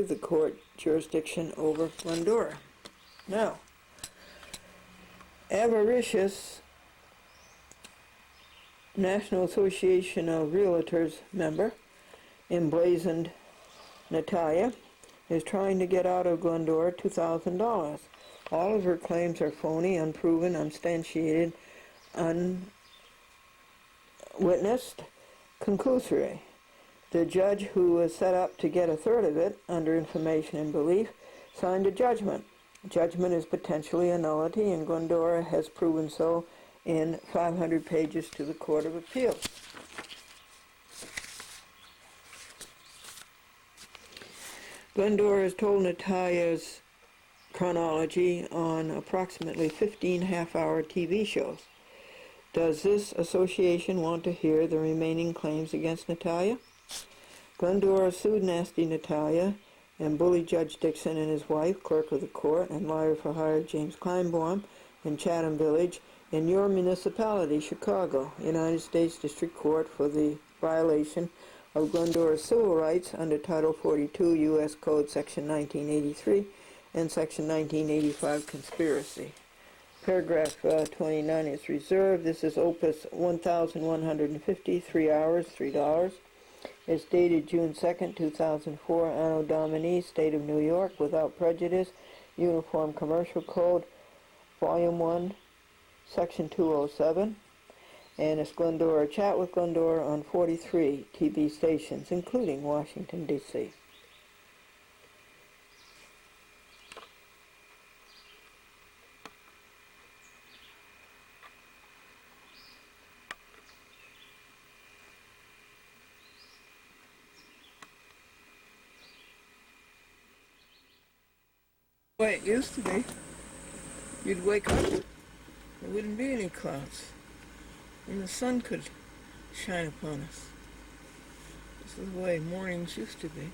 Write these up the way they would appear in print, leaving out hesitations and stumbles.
the court jurisdiction over Glendora. Now, avaricious National Association of Realtors member, emblazoned Natalia, is trying to get out of Glendora $2,000. All of her claims are phony, unproven, unsubstantiated, unwitnessed, conclusory. The judge, who was set up to get a third of it under information and belief, signed a judgment. Judgment is potentially a nullity, and Glendora has proven so in 500 pages to the Court of Appeals. Glendora has told Natalia's chronology on approximately 15 half-hour TV shows. Does this association want to hear the remaining claims against Natalia? Glendora sued Nasty Natalia and bully Judge Dixon and his wife, clerk of the court, and lawyer for hire James Kleinbaum in Chatham Village in your municipality, Chicago, United States District Court, for the violation of Glendora's civil rights under Title 42 U.S. Code Section 1983 and Section 1985 conspiracy. Paragraph 29 is reserved. This is Opus 1150, 3 hours, $3. It's dated June 2nd, 2004, Anno Domini, State of New York, without prejudice, Uniform Commercial Code, Volume 1, Section 207. And it's Glendora. Chat with Glendora on 43 TV stations, including Washington, D.C. The way it used to be, you'd wake up, there wouldn't be any clouds, and the sun could shine upon us. This is the way mornings used to be.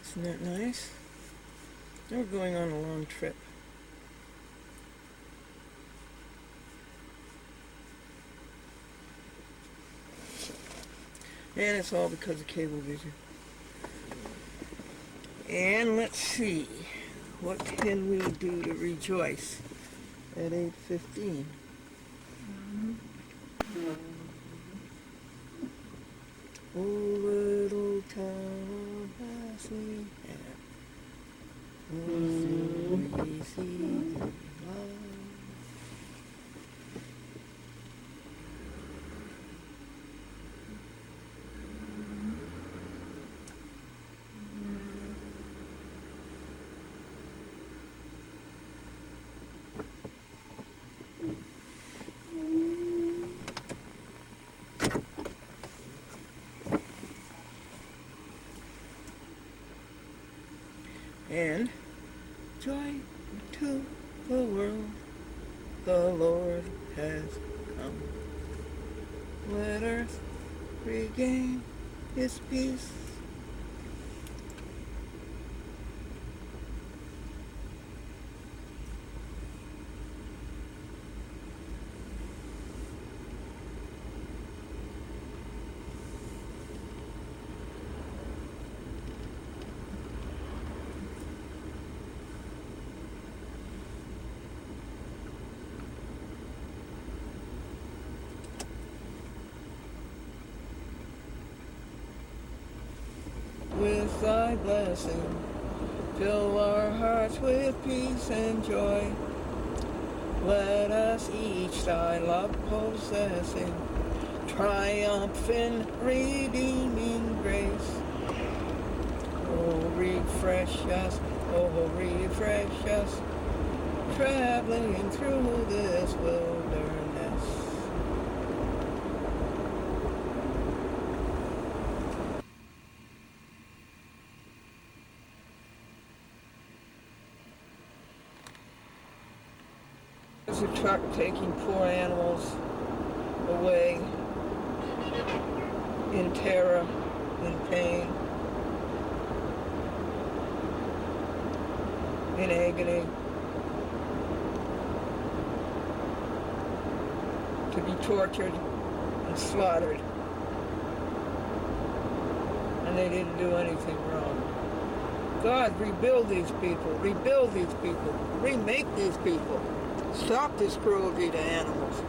Isn't that nice? Now we're going on a long trip. And it's all because of Cablevision. And let's see, what can we do to rejoice at 8:15? Oh, little town of Bethlehem, oh, easy love. And joy to the world, the Lord has come. Let earth regain its peace. With thy blessing, fill our hearts with peace and joy. Let us each thy love possessing, triumph in redeeming grace. Oh, refresh us, traveling through this wilderness. There's a truck taking poor animals away in terror, in pain, in agony, to be tortured and slaughtered. they didn't do anything wrong. God, rebuild these people, remake these people. Stop this cruelty to animals.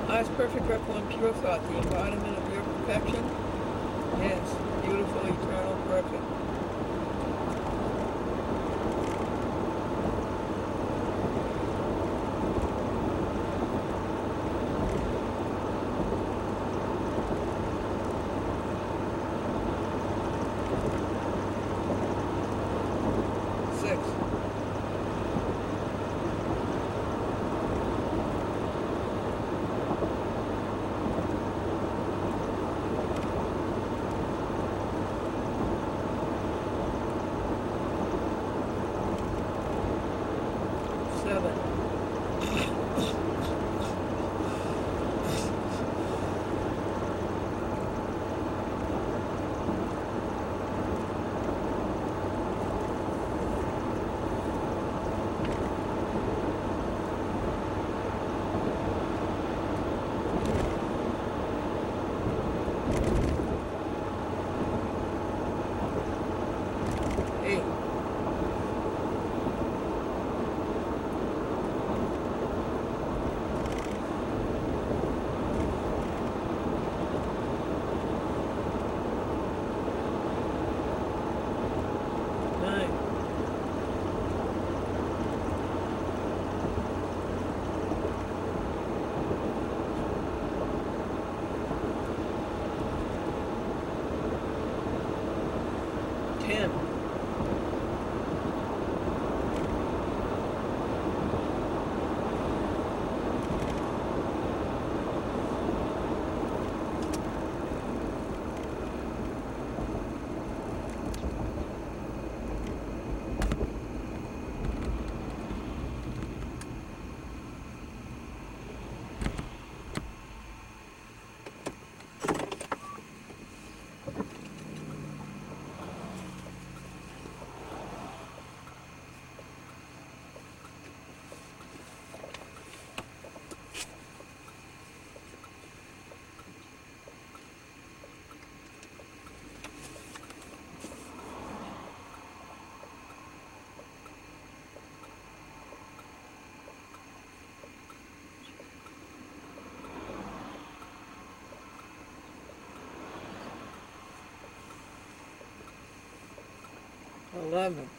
Ours perfect record pure thought, the embodiment of your perfection. Yes, beautiful, eternal, perfect. Six. Seven. 8. 9. 10. 11. 12.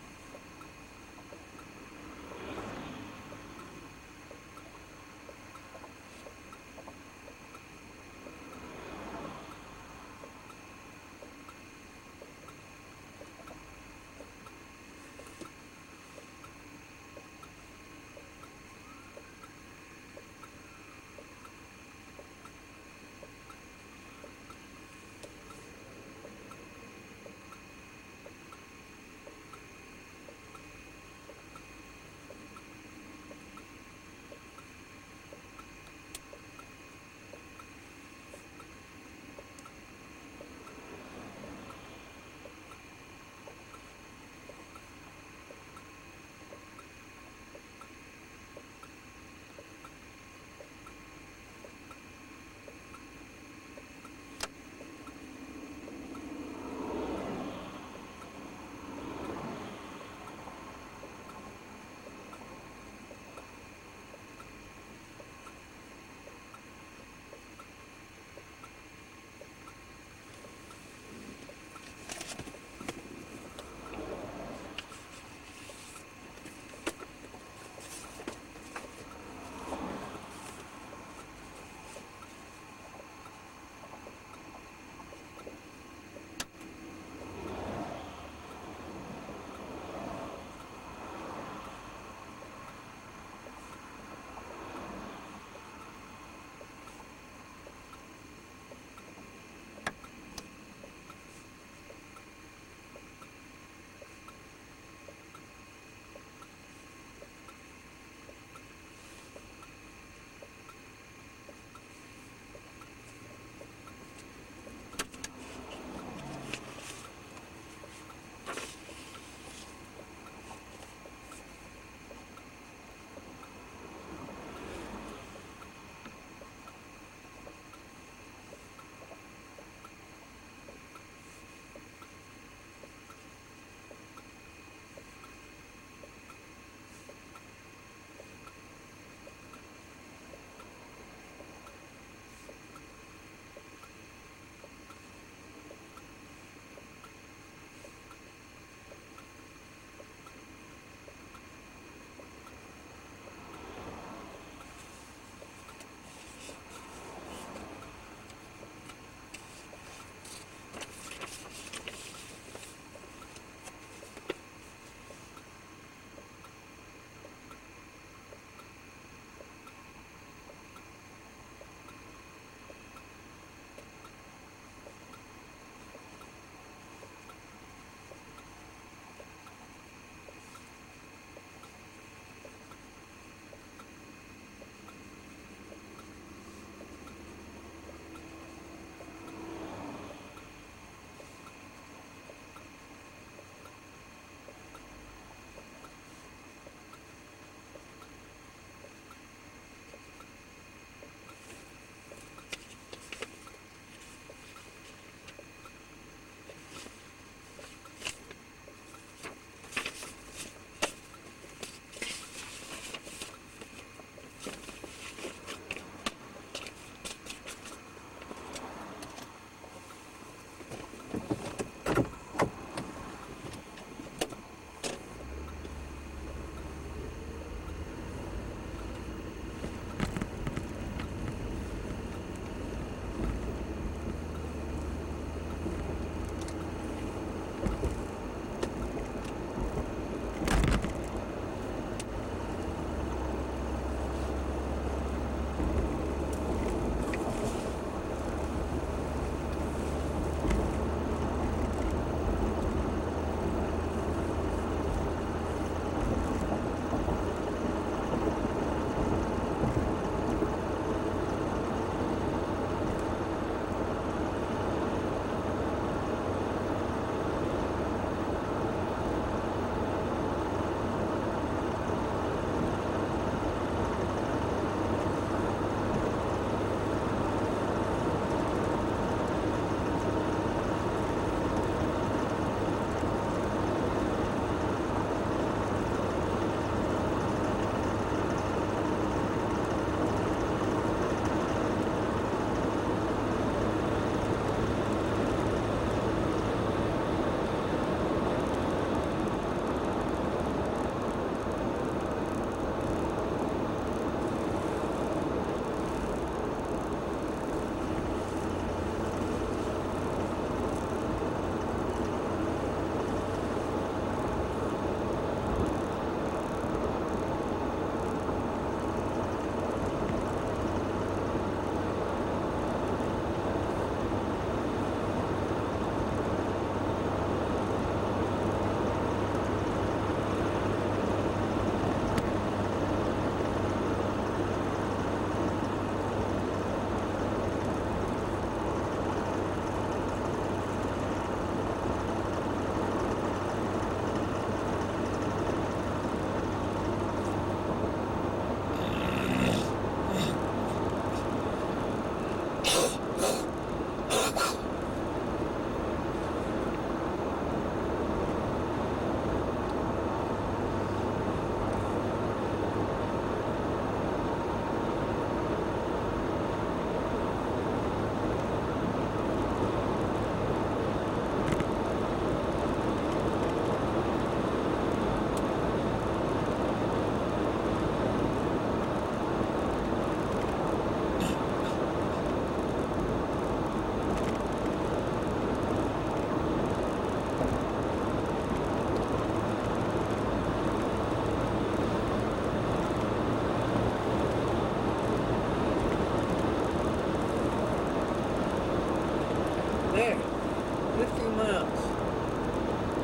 There, 50 miles.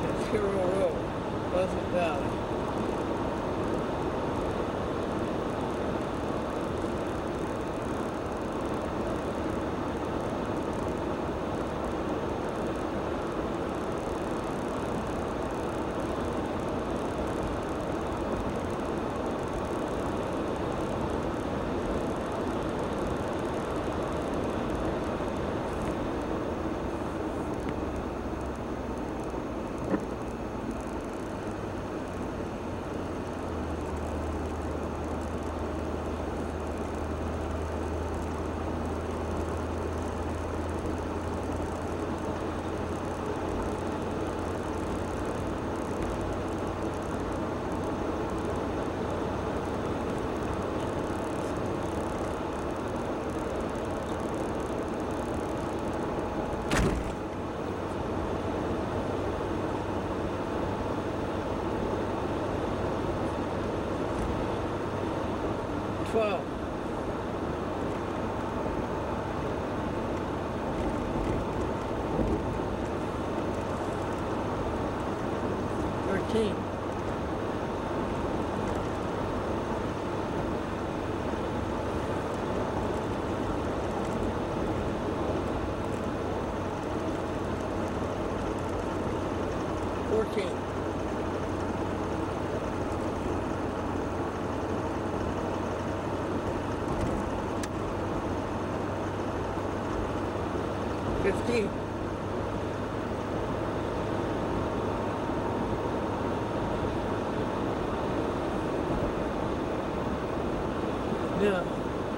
It's Hero Road, Pleasant Valley. Twelve. 13. 14. 15.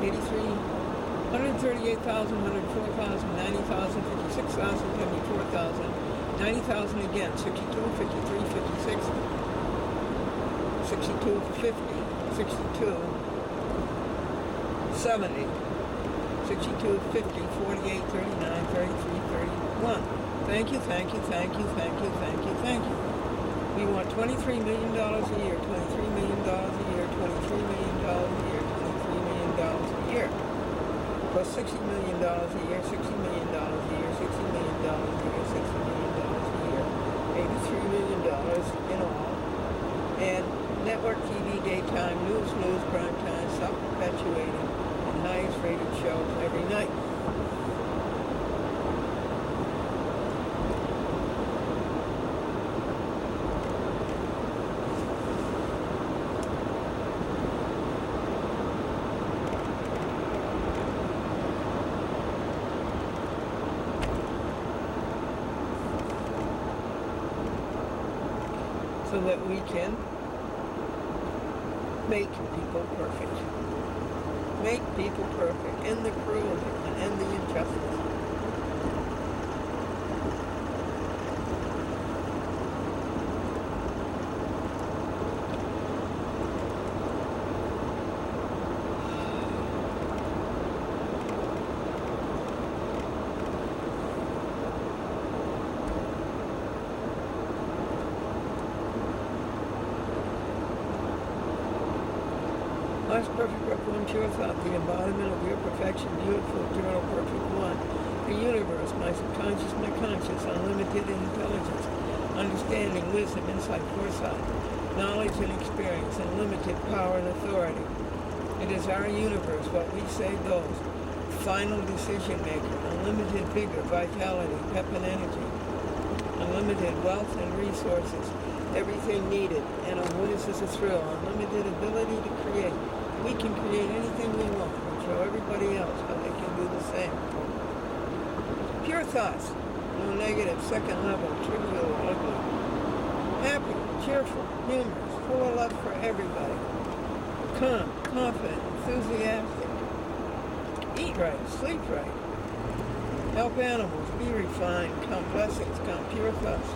83, 138,000, 104,000, 90,000, 56,000, 74,000, 90,000 again, 62, 53, 56, 62, 50, 62, 70, 62, 50, 48, 39, 33, 31. Thank you, thank you, thank you, thank you, thank you, thank you. We want $23 million a year, $23 million a year, $23 million a year, $23 million a year. Plus $60 million a year, $60 million a year, $60 million a year, $60 million a year, $83 million in all. And network TV, daytime, news, prime time, self-perpetuating, and highest rated shows every night. So that we can make people perfect. Make people perfect. End the cruelty and end the injustice. Life's perfect requiem, pure thought, the embodiment of your perfection, beautiful, eternal, perfect one. The universe, my subconscious, my conscious, unlimited intelligence, understanding, wisdom, insight, foresight, knowledge and experience, unlimited power and authority. It is our universe, what we say goes. Final decision maker, unlimited vigor, vitality, pep and energy, unlimited wealth and resources, everything needed, and what is this a thrill? Unlimited ability to create. We can create anything we want and show everybody else how they can do the same. Pure thoughts, no negative, second level, trivial, ugly. Happy, cheerful, humorous, full of love for everybody. Calm, confident, enthusiastic. Eat right, sleep right. Help animals, be refined, count blessings, count pure thoughts.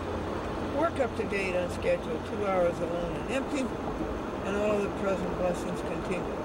Work up to date on schedule, 2 hours alone and empty, and all of the present blessings continue.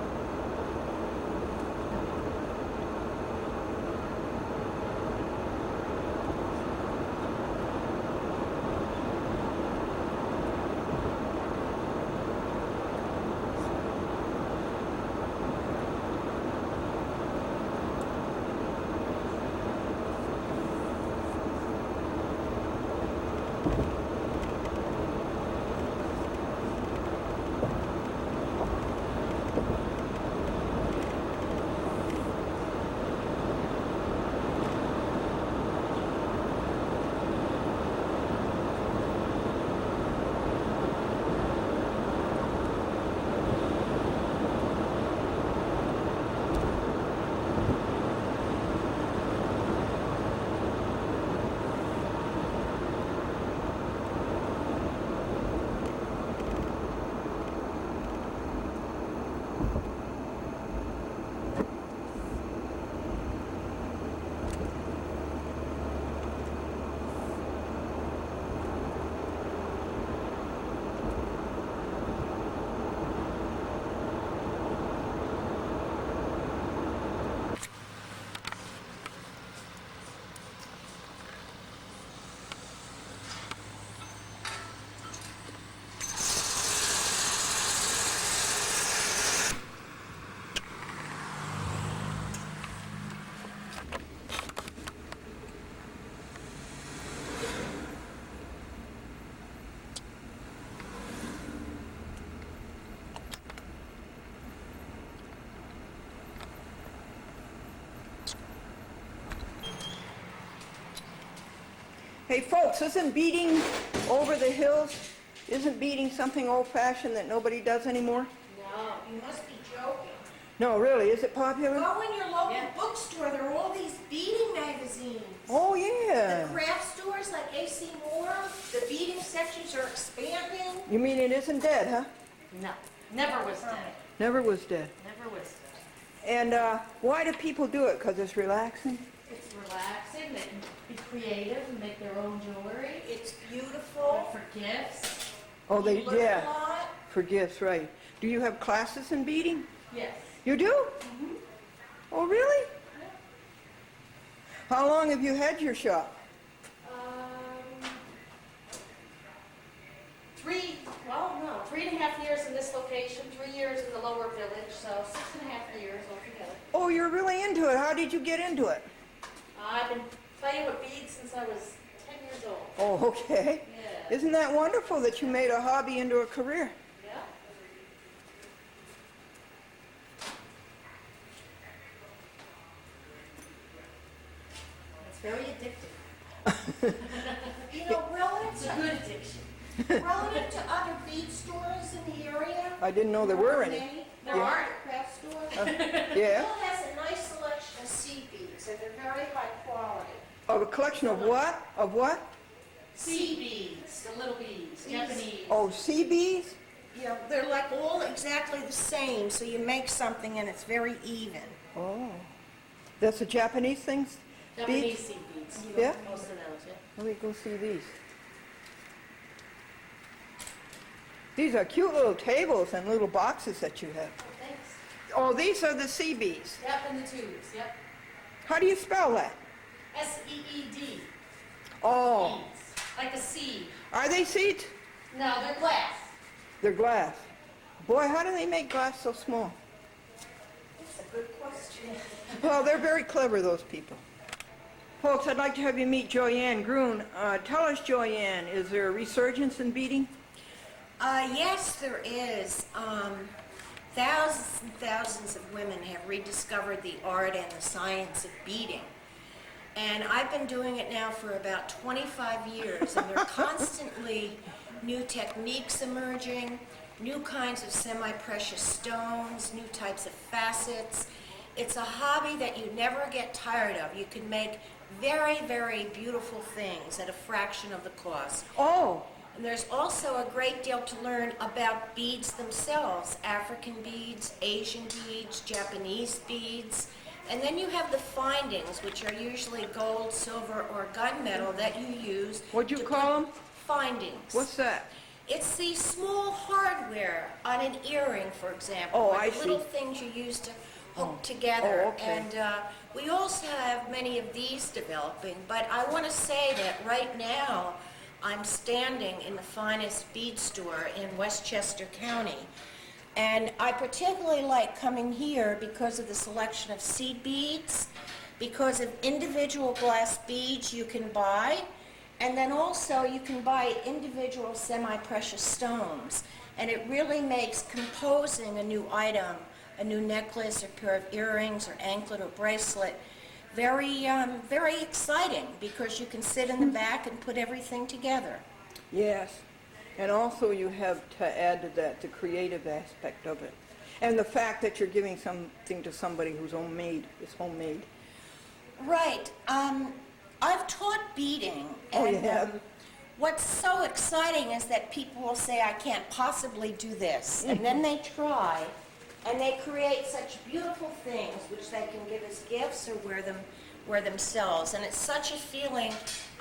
Hey folks, isn't beading over the hills, isn't beading something old-fashioned that nobody does anymore? No, you must be joking. No, really, is it popular? Go in your local bookstore, there are all these beading magazines. Oh yeah. The craft stores like A.C. Moore, the beading sections are expanding. You mean it isn't dead, huh? No, never was dead. Never was dead. Never was dead. And why do people do it? Because it's relaxing? It's relaxing. They can be creative and make their own jewelry. It's beautiful. For gifts. Oh, they, You learn yeah, a lot. for gifts, right. Do you have classes in beading? Yes. You do? Mm-hmm. Oh, really? How long have you had your shop? 3.5 years in this location, 3 years in the lower village, so 6.5 years altogether. Oh, you're really into it. How did you get into it? I've been playing with beads since I was 10 years old. Oh, okay. Yeah. Isn't that wonderful that you made a hobby into a career? Yeah. It's very addictive. You know, It's a good addiction. relative to other bead stores in the area. I didn't know there were any. There Yeah. are craft stores. Yeah? Bill has a nice selection of seed beads, and they're very high quality. Oh, a collection of what? Of what? Sea beads, the little beads, Japanese. Oh, sea bees? Yeah, they're like all exactly the same, so you make something and it's very even. Oh. That's the Japanese things? Japanese Beads? sea beads. Yeah? Most of those, yeah. Let me go see these. These are cute little tables and little boxes that you have. Thanks. Oh, these are the sea bees. Yep, and the tubes, yep. How do you spell that? S-E-E-D. Oh. Beads. Like a seed. Are they seeds? No, they're glass. They're glass. Boy, how do they make glass so small? That's a good question. Well, they're very clever, those people. Folks, I'd like to have you meet Joyanne Grun. Tell us, Joyanne, is there a resurgence in beading? Yes, there is. Thousands and thousands of women have rediscovered the art and the science of beading. And I've been doing it now for about 25 years, and there are constantly new techniques emerging, new kinds of semi-precious stones, new types of facets. It's a hobby that you never get tired of. You can make very, very beautiful things at a fraction of the cost. Oh, And there's also a great deal to learn about beads themselves, African beads, Asian beads, Japanese beads. And then you have the findings, which are usually gold, silver, or gunmetal that you use. what'd you to call them? put Findings. What's that? It's the small hardware on an earring, for example. Oh, or I the see. little things you use to hook together. Oh, okay. And we also have many of these developing. But I want to say that right now, I'm standing in the finest bead store in Westchester County. And I particularly like coming here because of the selection of seed beads, because of individual glass beads you can buy, and then also you can buy individual semi-precious stones. And it really makes composing a new item, a new necklace or pair of earrings or anklet or bracelet, very, very exciting, because you can sit in the back and put everything together. Yes. And also you have to add to that the creative aspect of it. And the fact that you're giving something to somebody who's homemade, is homemade. Right. I've taught beading, Oh, and you have? what's so exciting is that people will say, I can't possibly do this. And then they try, and they create such beautiful things which they can give as gifts or wear themselves. And it's such a feeling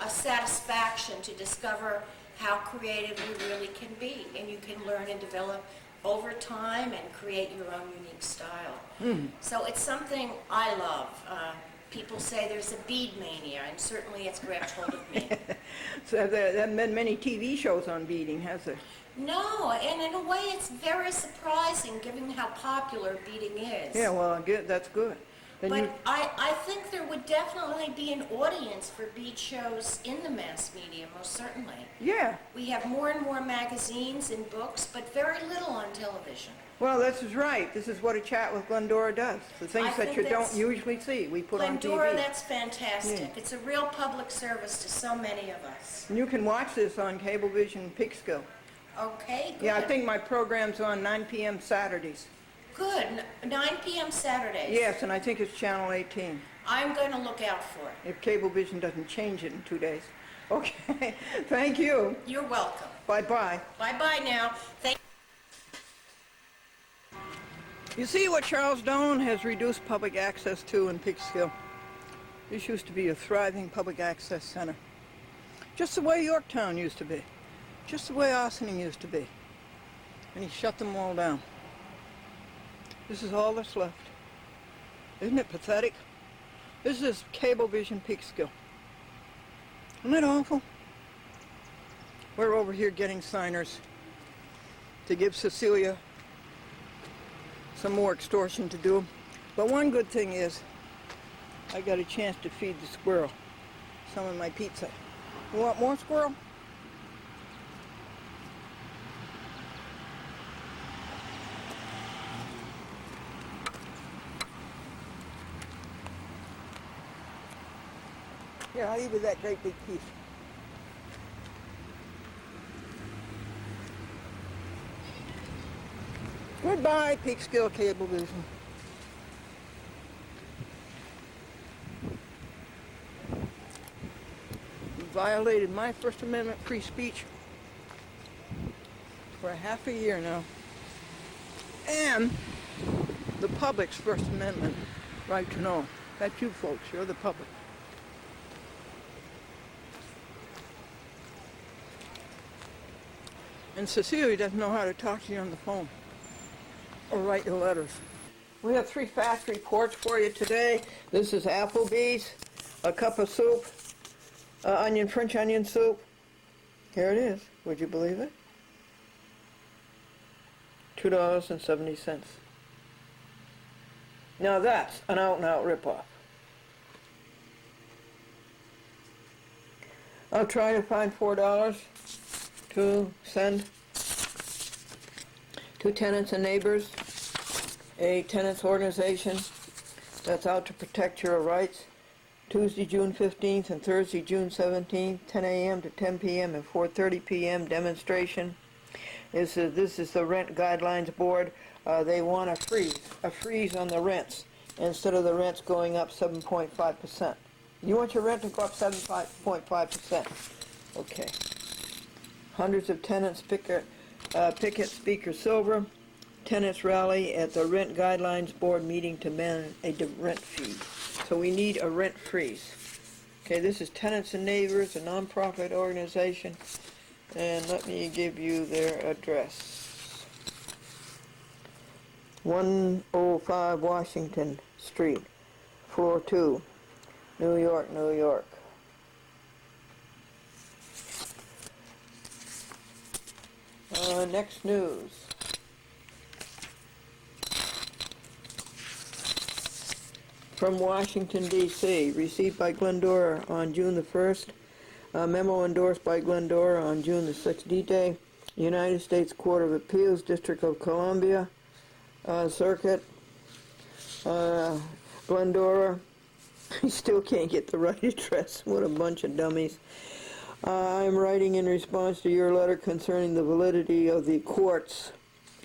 of satisfaction to discover how creative you really can be, and you can learn and develop over time and create your own unique style. So it's something I love. People say there's a bead mania, and certainly it's grabbed hold of me. So there haven't been many TV shows on beading, has there? No, and in a way it's very surprising given how popular beading is. Yeah, well, good. That's good. Then But you, I think there would definitely be an audience for bead shows in the mass media, most certainly. yeah. We have more and more magazines and books, but very little on television. Well, this is right. This is what a chat with Glendora does. The things I that think you don't that's- usually see, we put on Glendora, TV. that's fantastic. Yeah. It's a real public service to so many of us. And you can watch this on Cablevision Peekskill. Okay, good. Yeah, I think my program's on 9 p.m. Saturdays. Good. 9 p.m. Saturdays. Yes, and I think it's Channel 18, I'm going to look out for it. if Cablevision doesn't change it in 2 days. Okay, thank you. You're welcome. Bye-bye. Bye-bye now. Thank You see what Charles Doan has reduced public access to in Peekskill? This used to be a thriving public access center. Just the way Yorktown used to be. Just the way Ossining used to be. And he shut them all down. This is all that's left. Isn't it pathetic? This is Cablevision Peekskill. Isn't it awful? We're over here getting signers to give Cecilia some more extortion to do. But one good thing is I got a chance to feed the squirrel some of my pizza. You want more squirrel? Here, I'll eat with that great big piece. Goodbye, Peekskill Cablevision. You violated my First Amendment free speech for a half a year now. And the public's First Amendment right to know. That's you folks, you're the public. And Cecilia doesn't know how to talk to you on the phone or write your letters. We have 3 fast reports for you today. This is Applebee's, a cup of soup, French onion soup. Here it is. Would you believe it? $2.70. Now that's an out-and-out ripoff. I'll try to find $4 to send to tenants and neighbors, a tenants organization that's out to protect your rights. Tuesday, June 15th and Thursday, June 17th, 10 a.m. to 10 p.m. and 4:30 p.m. demonstration. This is the Rent Guidelines Board. They want a freeze on the rents instead of the rents going up 7.5%. You want your rent to go up 7.5%. Okay. Hundreds of tenants picket Speaker Silver. Tenants rally at the Rent Guidelines Board meeting to ban a rent fee. So we need a rent freeze. Okay, this is Tenants and Neighbors, a nonprofit organization. And let me give you their address. 105 Washington Street, floor 2, New York, New York. Next news. From Washington, D.C., received by Glendora on June the 1st. Memo endorsed by Glendora on June the 6th, D-Day. United States Court of Appeals, District of Columbia, Circuit. Glendora. I still can't get the right address. What a bunch of dummies. I'm writing in response to your letter concerning the validity of the court's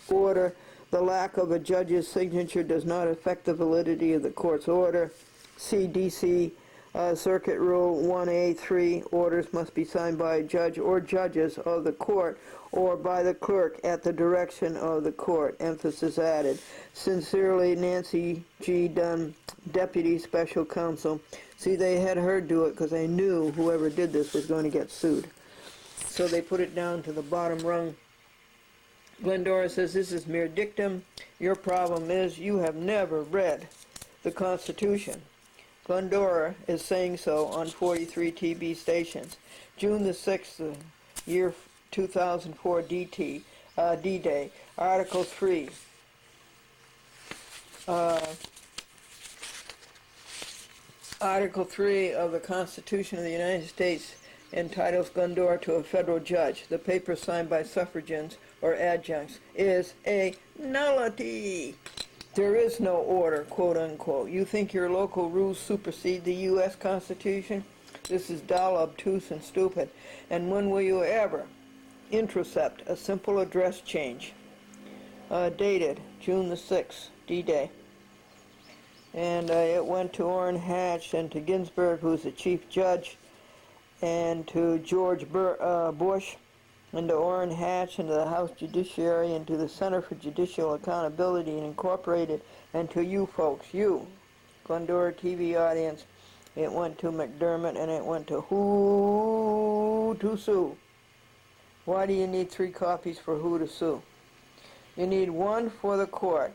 order. The lack of a judge's signature does not affect the validity of the court's order. CDC Circuit Rule 1A3, orders must be signed by a judge or judges of the court or by the clerk at the direction of the court. Emphasis added. Sincerely, Nancy G. Dunn, Deputy Special Counsel. See, they had her do it because they knew whoever did this was going to get sued. So they put it down to the bottom rung. Glendora says this is mere dictum. Your problem is you have never read the Constitution. Glendora is saying so on 43 TV stations. June the 6th, year 2004 D-Day, Article 3. Article 3 of the Constitution of the United States entitles Glendora to a federal judge. The paper signed by suffragans or adjuncts is a nullity. There is no order, quote unquote. You think your local rules supersede the U.S. Constitution? This is dull, obtuse, and stupid. And when will you ever intercept a simple address change? Dated June the 6th, D-Day. And it went to Orrin Hatch and to Ginsburg, who's the chief judge, and to George Bush, and to Orrin Hatch, and to the House Judiciary, and to the Center for Judicial Accountability Incorporated, and to you folks, you, Glendora TV audience. It went to McDermott, and it went to who to sue. Why do you need 3 copies for who to sue? You need 1 for the court.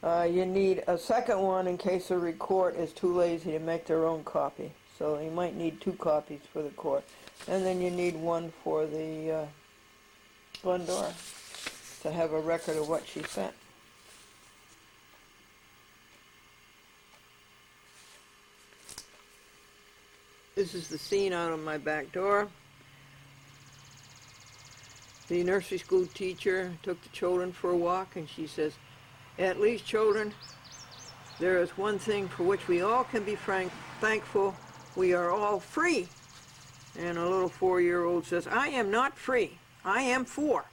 You need a second one in case the court is too lazy to make their own copy. So you might need 2 copies for the court. And then you need 1 for the Glendora to have a record of what she sent. This is the scene out of my back door. The nursery school teacher took the children for a walk, and she says, "At least, children, there is one thing for which we all can be thankful. We are all free." And a little 4-year-old says, "I am not free. I am 4."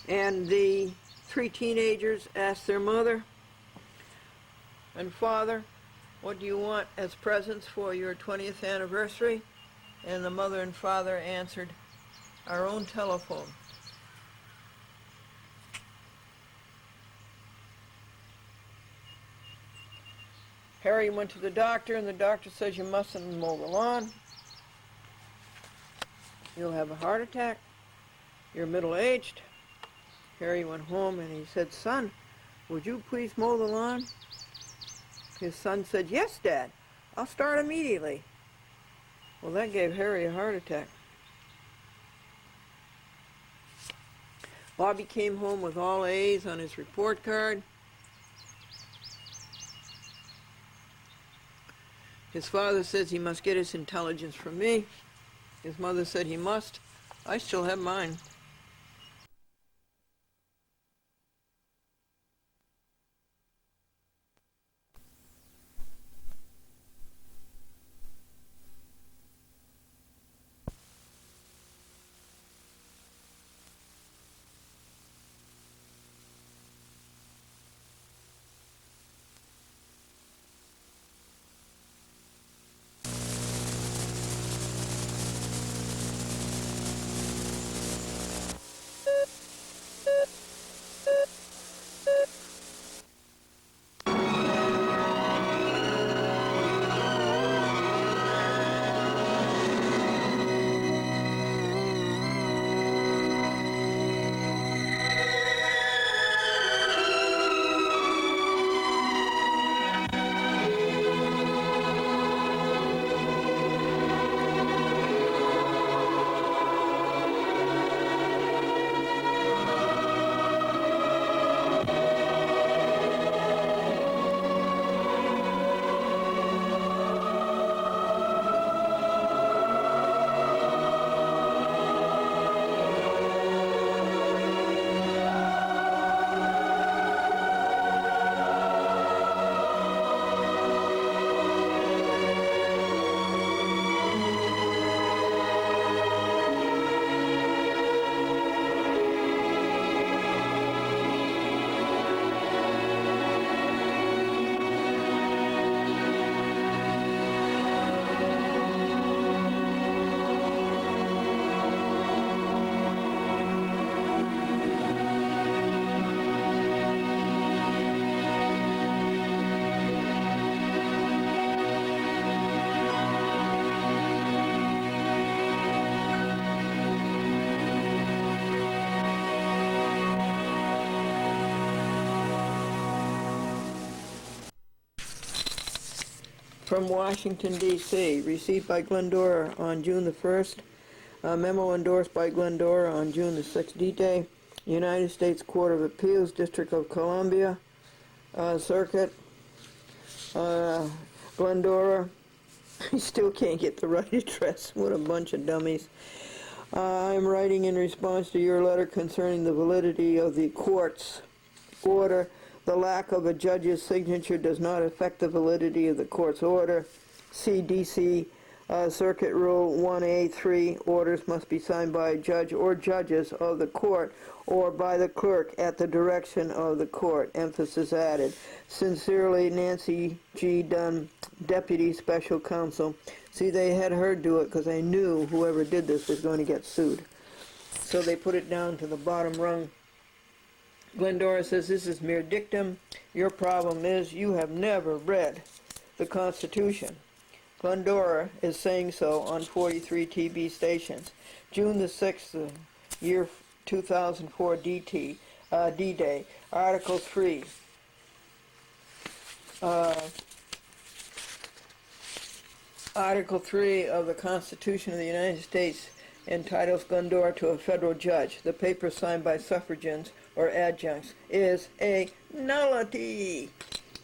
And the 3 teenagers asked their mother and father, "What do you want as presents for your 20th anniversary?" And the mother and father answered, "Our own telephone." Harry went to the doctor, and the doctor says, "You mustn't mow the lawn. You'll have a heart attack. You're middle-aged." Harry went home, and he said, "Son, would you please mow the lawn?" His son said, "Yes, Dad. I'll start immediately." Well, that gave Harry a heart attack. Bobby came home with all A's on his report card. His father says he must get his intelligence from me. His mother said he must. I still have mine. From Washington, D.C., received by Glendora on June the 1st, memo endorsed by Glendora on June the 6th, D-Day, United States Court of Appeals, District of Columbia, Circuit, Glendora. I still can't get the right address. What a bunch of dummies. I'm writing in response to your letter concerning the validity of the court's order. The lack of a judge's signature does not affect the validity of the court's order. CDC Circuit Rule 1A3, orders must be signed by a judge or judges of the court or by the clerk at the direction of the court. Emphasis added. Sincerely, Nancy G. Dunn, Deputy Special Counsel. See, they had her do it because they knew whoever did this was going to get sued. So they put it down to the bottom rung. Glendora says, this is mere dictum. Your problem is you have never read the Constitution. Glendora is saying so on 43 TV stations. June the 6th, year 2004 D-Day, Article 3. Article 3 of the Constitution of the United States entitles Glendora to a federal judge. The paper signed by suffragans or adjuncts is a nullity.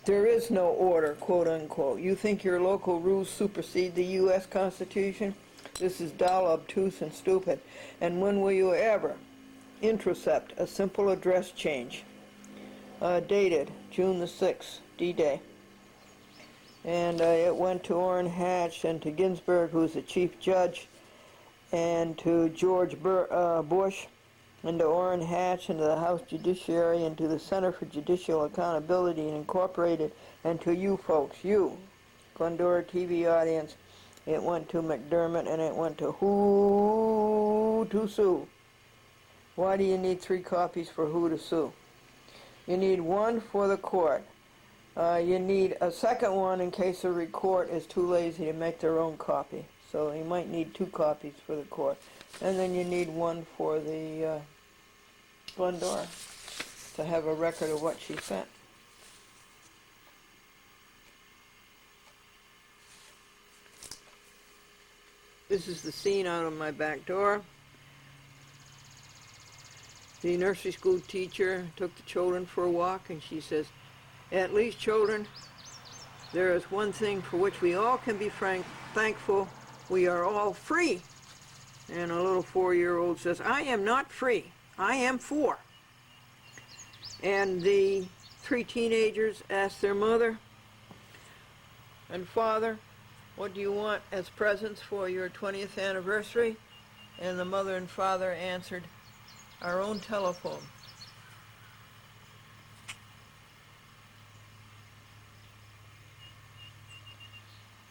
There is no order, quote unquote. You think your local rules supersede the U.S. Constitution? This is dull, obtuse, and stupid. And when will you ever intercept a simple address change? Dated June the 6th, D-Day. And it went to Orrin Hatch and to Ginsburg, who's the chief judge, and to George Bush, and to Orrin Hatch, and to the House Judiciary, and to the Center for Judicial Accountability Incorporated, and to you folks, you, Glendora TV audience. It went to McDermott, and it went to who to sue. Why do you need 3 copies for who to sue? You need one for the court. You need a second one in case the court is too lazy to make their own copy. So you might need 2 copies for the court. And then you need one for the Glendora to have a record of what she sent. This is the scene out of my back door. The nursery school teacher took the children for a walk, and she says, "At least, children, there is one thing for which we all can be thankful. We are all free." And a little 4-year-old says, "I am not free. I am 4." And the 3 teenagers asked their mother and father, "What do you want as presents for your 20th anniversary?" And the mother and father answered, "Our own telephone."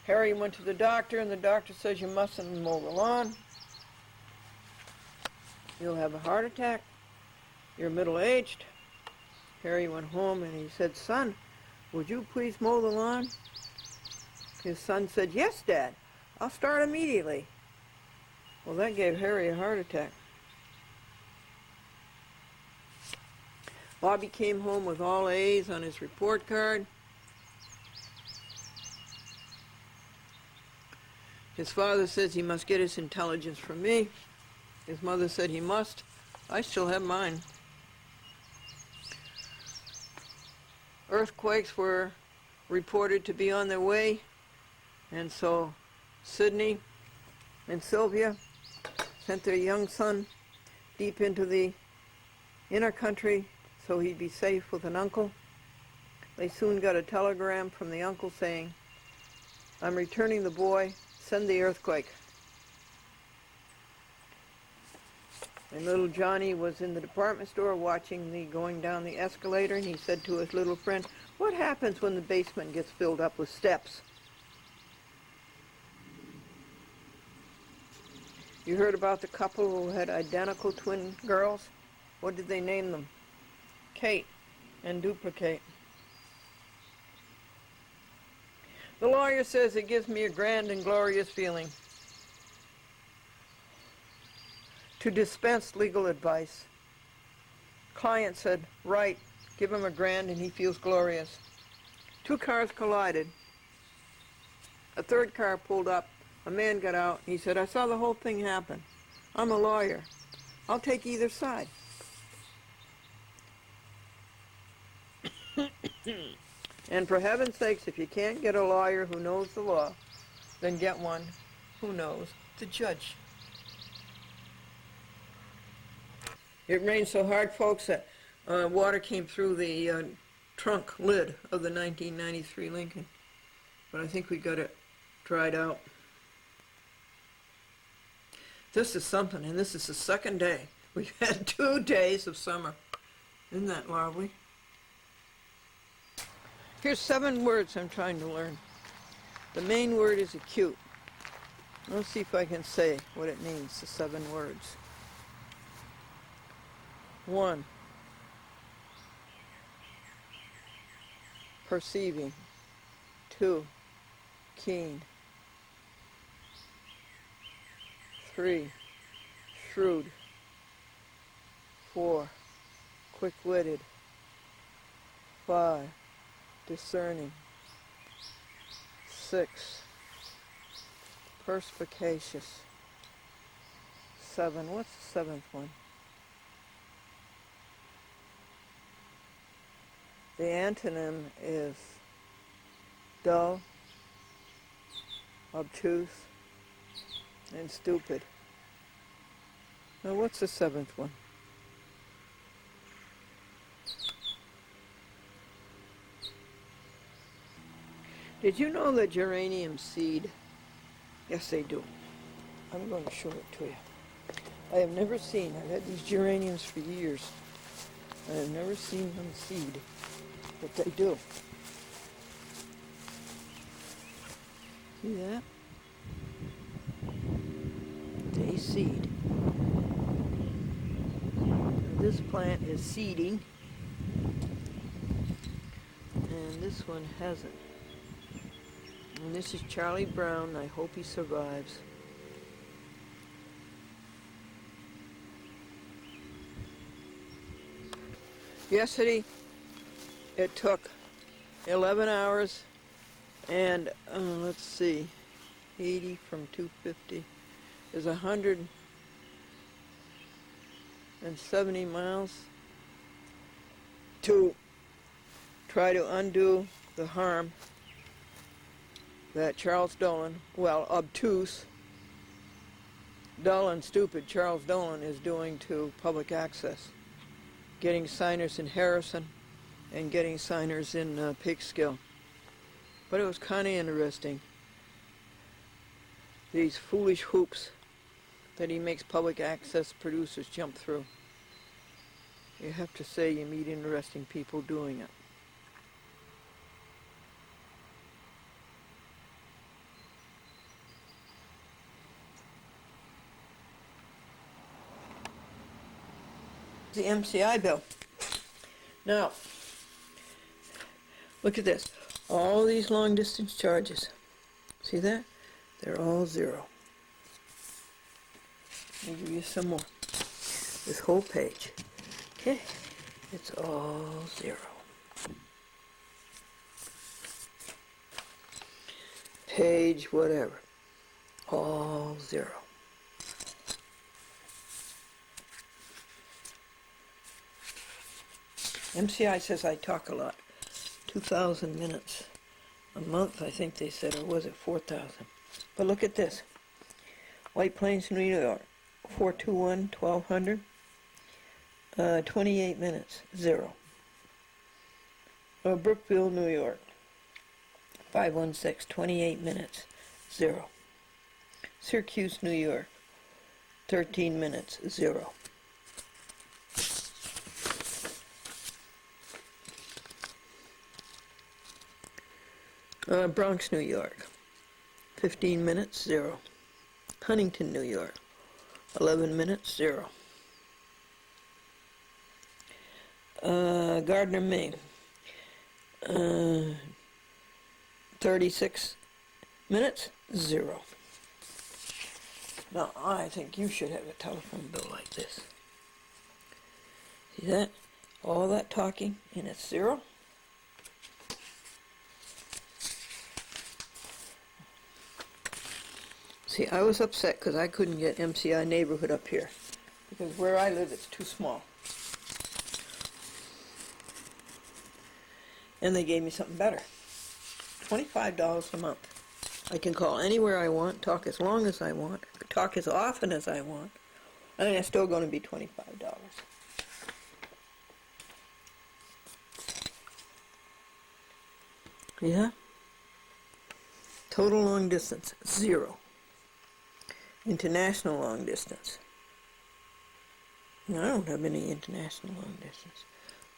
Harry went to the doctor, and the doctor says, "You mustn't mow the lawn. You'll have a heart attack. You're middle-aged." Harry went home, and he said, "Son, would you please mow the lawn?" His son said, "Yes, Dad. I'll start immediately." Well, that gave Harry a heart attack. Bobby came home with all A's on his report card. His father says he must get his intelligence from me. His mother said he must. I still have mine. Earthquakes were reported to be on their way, and so Sydney and Sylvia sent their young son deep into the inner country so he'd be safe with an uncle. They soon got a telegram from the uncle saying, "I'm returning the boy. Send the earthquake." And little Johnny was in the department store watching the going down the escalator, and he said to his little friend, "What happens when the basement gets filled up with steps?" You heard about the couple who had identical twin girls? What did they name them? Kate and Duplicate. The lawyer says it gives me a grand and glorious feeling to dispense legal advice. Client said, "Right, give him a grand and he feels glorious." 2 cars collided. A 3rd car pulled up. A man got out. He said, "I saw the whole thing happen. I'm a lawyer. I'll take either side." And for heaven's sakes, if you can't get a lawyer who knows the law, then get one who knows the judge. It rained so hard, folks, that water came through the trunk lid of the 1993 Lincoln. But I think we got it dried out. This is something, and this is the second day. We've had 2 days of summer. Isn't that lovely? Here's 7 words I'm trying to learn. The main word is acute. Let's see if I can say what it means, the 7 words. 1. Perceiving. 2. Keen. 3. Shrewd. 4. Quick-witted. 5. Discerning. 6. Perspicacious. 7. What's the 7th one? The antonym is dull, obtuse, and stupid. Now what's the 7th one? Did you know that geranium seed? Yes, they do. I'm going to show it to you. I have never seen, I've had these geraniums for years. I have never seen them seed, but they do. See that? They seed. This plant is seeding, and this one hasn't. And this is Charlie Brown. I hope he survives. Yesterday, it took 11 hours and, let's see, 80 from 250 is 170 miles to try to undo the harm that Charles Dolan, well, obtuse, dull and stupid Charles Dolan is doing to public access. Getting signers in Harrison and getting signers in Peekskill. But it was kind of interesting. These foolish hoops that he makes public access producers jump through. You have to say you meet interesting people doing it. The MCI bill. Now, look at this. All these long distance charges. See that? They're all 0. I'll give you some more. This whole page. Okay? It's all 0. Page whatever. All 0. MCI says I talk a lot. 2,000 minutes a month, I think they said, or was it 4,000? But look at this. White Plains, New York, 421-1200, 28 minutes, 0. Brookville, New York, 516, 28 minutes, 0. Syracuse, New York, 13 minutes, 0. Bronx, New York, 15 minutes, 0. Huntington, New York, 11 minutes, 0. Gardner, Maine, 36 minutes, 0. Now, I think you should have a telephone bill like this. See that? All that talking, and it's 0. See, I was upset because I couldn't get MCI neighborhood up here, because where I live, it's too small. And they gave me something better. $25 a month. I can call anywhere I want, talk as long as I want, talk as often as I want, and it's still going to be $25. Yeah. Total long distance, 0. International long distance. No, I don't have any international long distance.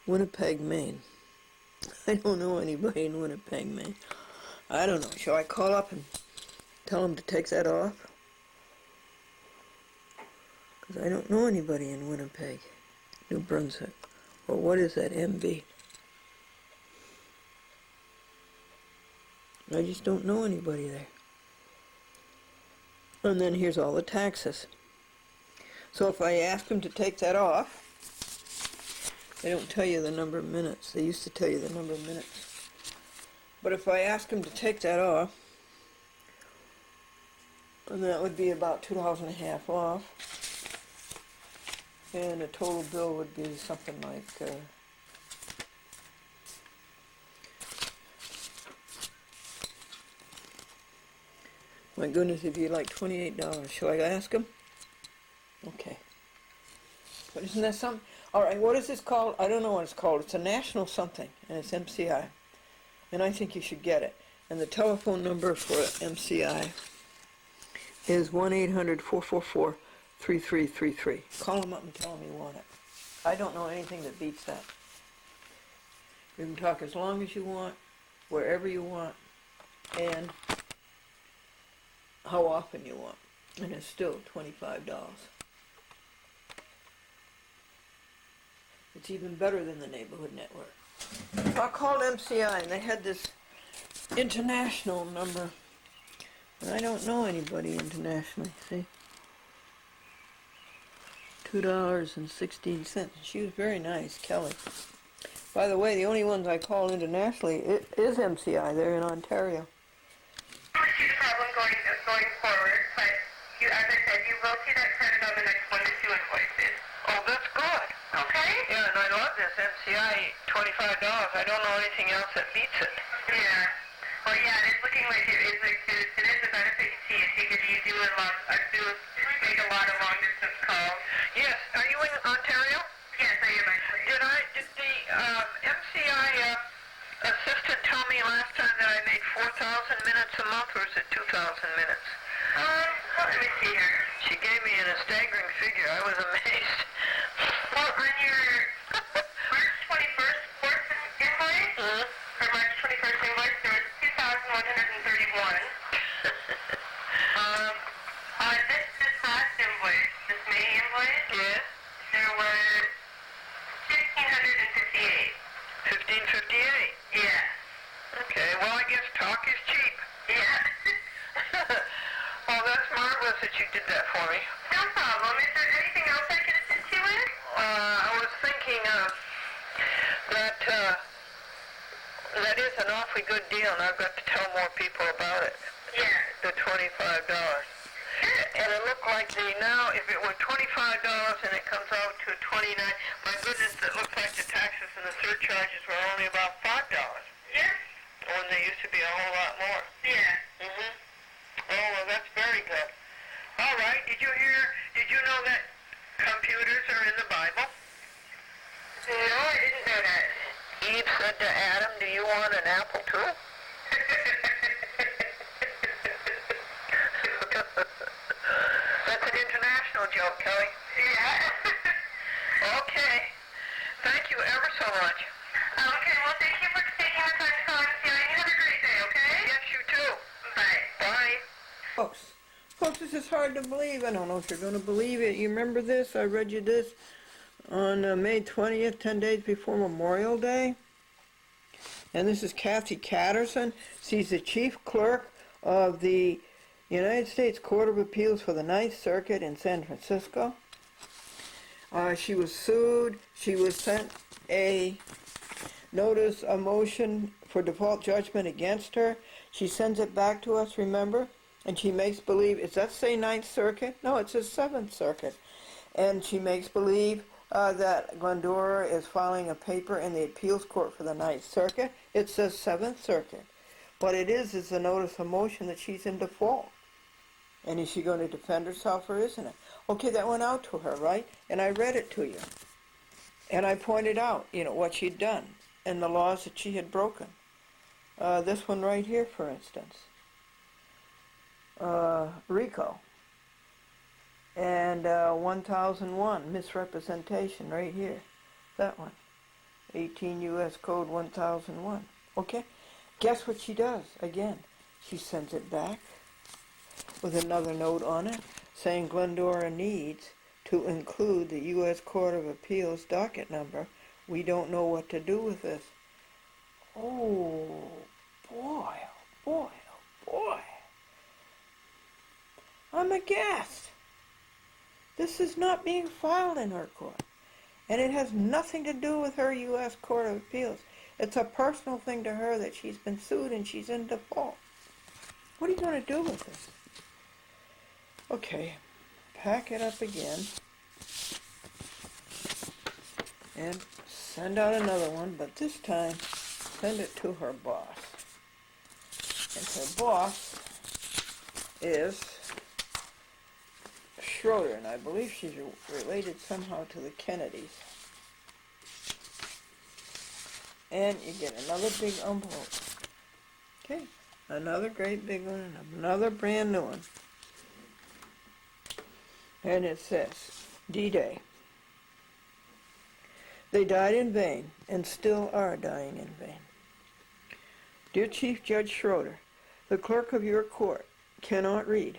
Winnipeg, Maine. I don't know anybody in Winnipeg, Maine. I don't know. Shall I call up and tell them to take that off? Because I don't know anybody in Winnipeg, New Brunswick. Or what is that, MB? I just don't know anybody there. And then here's all the taxes. So if I ask them to take that off, they don't tell you the number of minutes. They used to tell you the number of minutes. But if I ask them to take that off, and that would be about $2.50 off, and the total bill would be something like my goodness, it'd be like $28. Shall I ask them? Okay. But isn't that something? All right, what is this called? I don't know what it's called. It's a national something, and it's MCI. And I think you should get it. And the telephone number for MCI is 1-800-444-3333. Call them up and tell them you want it. I don't know anything that beats that. You can talk as long as you want, wherever you want, and how often you want. And it's still $25. It's even better than the neighborhood network. So I called MCI and they had this international number. And I don't know anybody internationally, see? $2.16. She was very nice, Kelly. By the way, the only ones I call internationally is MCI. They're in Ontario. I don't see the problem going forward, but as I said, you will see that credit on the next 1 to 2 invoices. Oh, that's good. Okay? Yeah, and I love this MCI $25. I don't know anything else that beats it. Yeah. Well, yeah, it's looking like it is a benefit to you because you do make a lot of long distance calls. Yes. Are you in Ontario? Yes, I am actually. Did the MCI assistant tell me last time that I make 4,000 minutes a month, or is it 2,000 minutes? Let me see here. She gave me a staggering figure. I was amazed. Well, on your March 21st fourth invoice, or March 21st invoice, there was 2,131. On this last invoice, this May invoice, Yes. there was 1,558. 1558. Yeah. Okay. Well, I guess talk is cheap. Yeah. Oh, that's marvelous that you did that for me. No problem. Is there anything else I can assist you with? I was thinking that that is an awfully good deal, and I've got to tell more people about it. Yeah. The $25. And it looked like now, if it were $25 and it comes out to $29, my goodness, it looks like the taxes and the surcharges were only about $5. Yeah. When they used to be a whole lot more. Yeah. Oh, well, that's very good. All right, did you know that computers are in the Bible? No, I didn't know that. Eve said to Adam, do you want an apple too? That's an international joke, Kelly. Yeah. Okay. Thank you ever so much. Okay, well, thank you for taking the time to call and see. You have a great day, okay? Yes, you too. Bye. Bye. Folks, this is hard to believe. I don't know if you're going to believe it. You remember this? I read you this on May 20th, 10 days before Memorial Day. And this is Kathy Catterson. She's the chief clerk of the United States Court of Appeals for the Ninth Circuit in San Francisco. She was sued. She was sent a notice, a motion for default judgment against her. She sends it back to us, remember? And she makes believe, does that say Ninth Circuit? No, it says Seventh Circuit. And she makes believe that Glendora is filing a paper in the appeals court for the Ninth Circuit. It says Seventh Circuit. What it is a notice of motion that she's in default. And is she going to defend herself or isn't it? Okay, that went out to her, right? And I read it to you. And I pointed out, what she'd done and the laws that she had broken. This one right here, for instance. RICO. And 1001, misrepresentation, right here. That one. 18 U.S. Code 1001. Okay? Guess what she does? Again, she sends it back with another note on it saying Glendora needs to include the U.S. Court of Appeals docket number. We don't know what to do with this. Oh, boy, oh, boy, oh, boy. I'm aghast. This is not being filed in her court. And it has nothing to do with her U.S. Court of Appeals. It's a personal thing to her that she's been sued and she's in default. What are you going to do with this? Okay, pack it up again and send out another one, but this time send it to her boss. And her boss is Schroeder, and I believe she's related somehow to the Kennedys. And you get another big envelope. Okay, another great big one and another brand new one. And it says, D-Day. They died in vain and still are dying in vain. Dear Chief Judge Schroeder, the clerk of your court cannot read.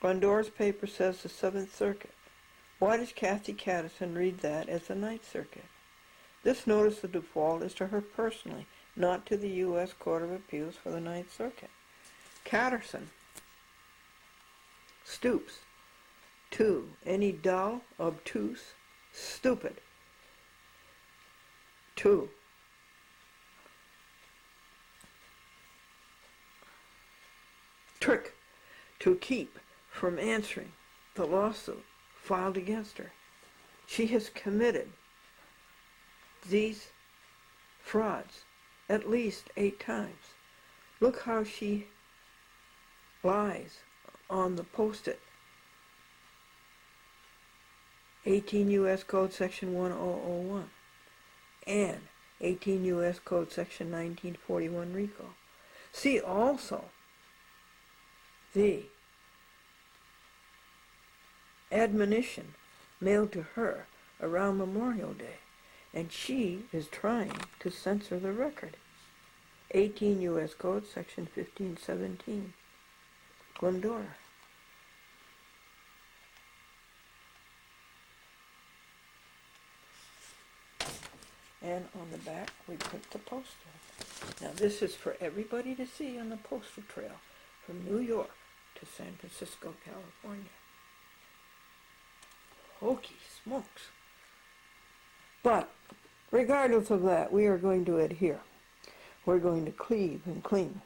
Glendora's paper says the 7th Circuit. Why does Kathy Cattison read that as the 9th Circuit? This notice of default is to her personally, not to the U.S. Court of Appeals for the 9th Circuit. Cattison stoops to any dull, obtuse, stupid. 2. Trick to keep from answering the lawsuit filed against her. She has committed these frauds at least 8 times. Look how she lies on the post-it. 18 U.S. Code Section 1001 and 18 U.S. Code Section 1941 RICO. See also the admonition mailed to her around Memorial Day, and she is trying to censor the record. 18 U.S. Code Section 1517, Glendora. And on the back, we put the poster. Now this is for everybody to see on the postal trail from New York to San Francisco, California. Hokey smokes. But regardless of that, we are going to adhere. We're going to cleave and cling.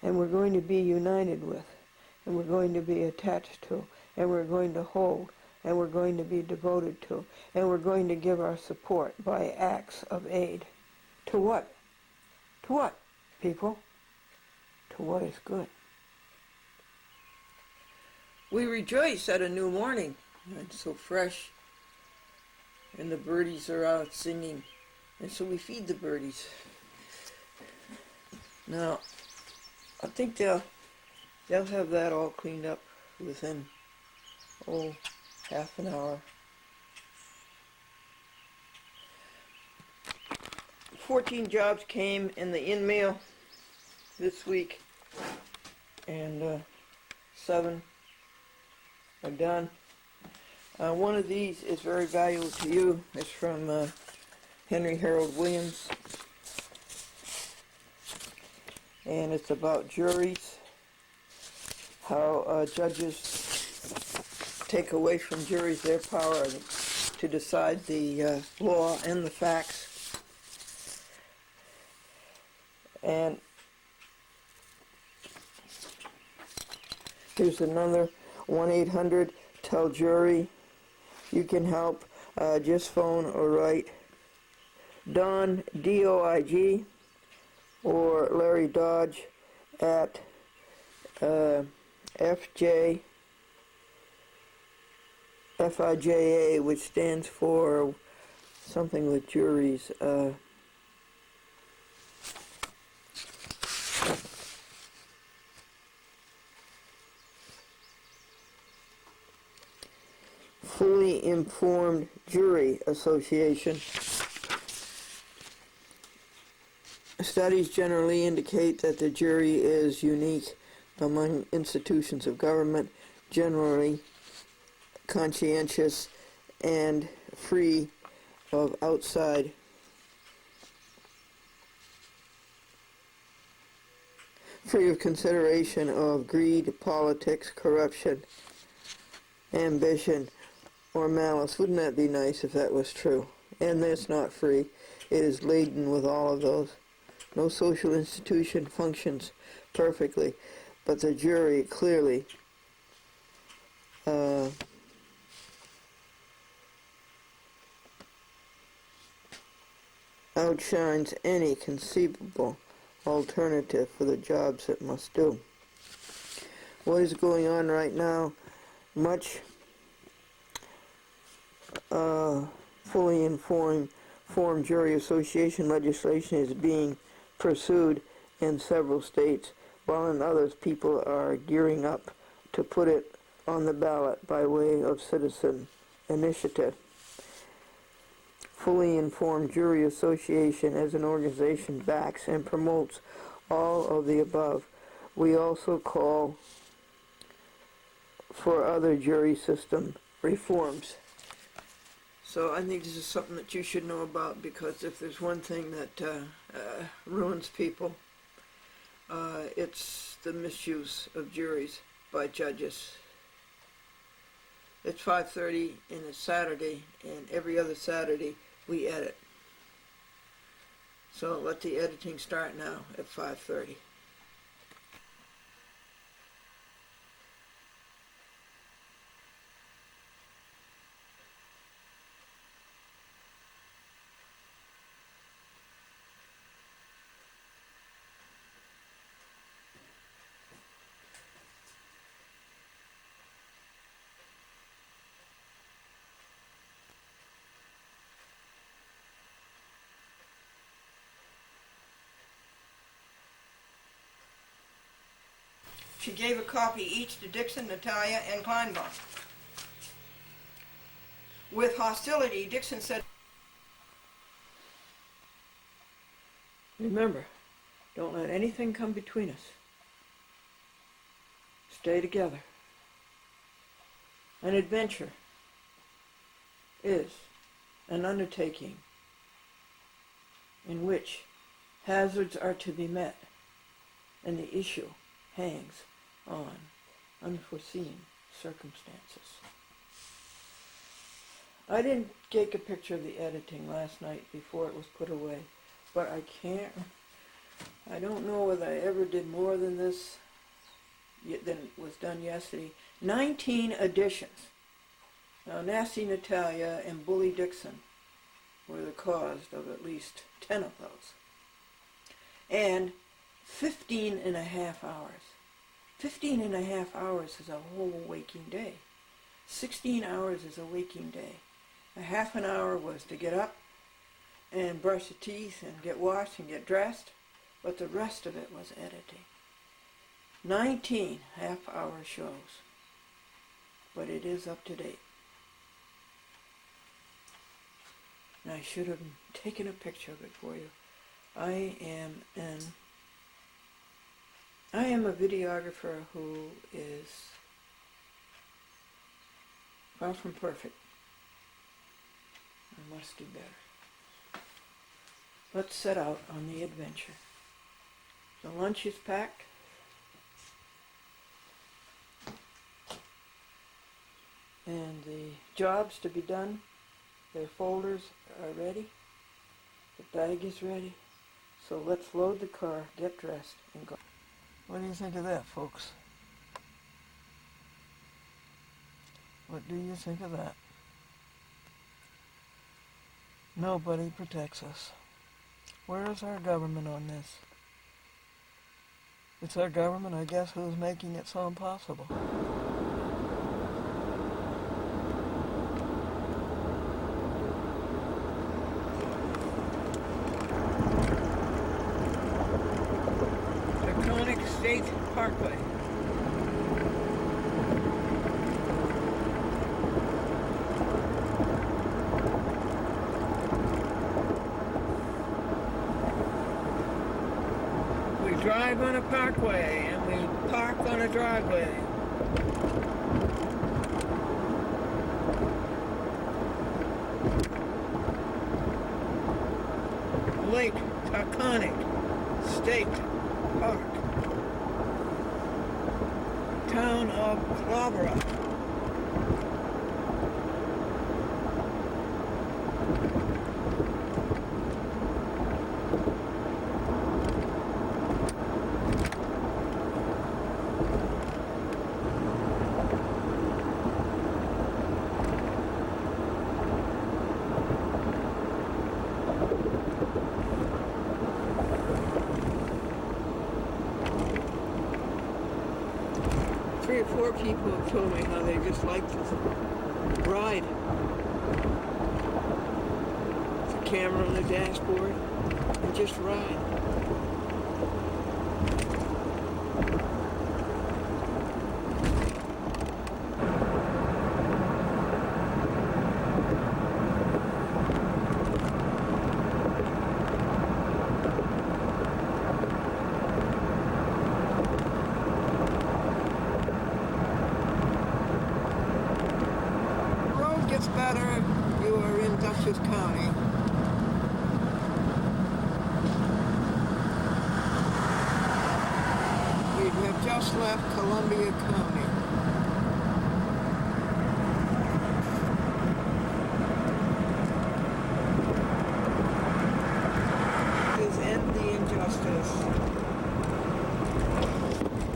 And we're going to be united with. And we're going to be attached to. And we're going to hold. And we're going to be devoted to. And we're going to give our support by acts of aid. To what? To what, people? To what is good. We rejoice at a new morning. It's so fresh. And the birdies are out singing. And so we feed the birdies. Now, I think they'll have that all cleaned up within, half an hour. 14 jobs came in the in-mail this week, and 7 are done. One of these is very valuable to you. It's from Henry Harold Williams, and it's about juries, how judges take away from juries their power to decide the law and the facts. And here's another 1-800-TELL-JURY. You can help. Just phone or write Don, D-O-I-G, or Larry Dodge at FIJA, which stands for something with juries. Fully Informed Jury Association. Studies generally indicate that the jury is unique among institutions of government, generally conscientious and free of free of consideration of greed, politics, corruption, ambition, or malice. Wouldn't that be nice if that was true? And it's not free. It is laden with all of those. No social institution functions perfectly, but the jury clearly outshines any conceivable alternative for the jobs it must do. What is going on right now? Much fully informed jury association legislation is being pursued in several states, while in others people are gearing up to put it on the ballot by way of citizen initiative. Fully Informed Jury Association as an organization backs and promotes all of the above. We also call for other jury system reforms. So I think this is something that you should know about, because if there's one thing that ruins people, it's the misuse of juries by judges. It's 5:30 and it's Saturday, and every other Saturday we edit. So let the editing start now at 5:30. She gave a copy each to Dixon, Natalia, and Kleinbaum. With hostility, Dixon said, "Remember, don't let anything come between us. Stay together. An adventure is an undertaking in which hazards are to be met, and the issue hangs on unforeseen circumstances." I didn't take a picture of the editing last night before it was put away, but I don't know whether I ever did more than this than was done yesterday. 19 additions. Now, Nasty Natalia and Bully Dixon were the cause of at least 10 of those. And 15 and a half hours. 15 and a half hours is a whole waking day. 16 hours is a waking day. A half an hour was to get up and brush your teeth and get washed and get dressed, but the rest of it was editing. 19 half-hour shows, but it is up to date. And I should have taken a picture of it for you. I am a videographer who is far from perfect. I must do better. Let's set out on the adventure. The lunch is packed. And the jobs to be done, their folders are ready. The bag is ready. So let's load the car, get dressed, and go. What do you think of that, folks? What do you think of that? Nobody protects us. Where is our government on this? It's our government, I guess, who's making it so impossible. State Parkway. drive on a parkway and we park on a driveway. Lake Taconic State Park. Town of Glendora. Three or four people have told me how they just like to ride. The camera on the dashboard and just ride. Gets better if you are in Dutchess County. We have just left Columbia County. This end the injustice.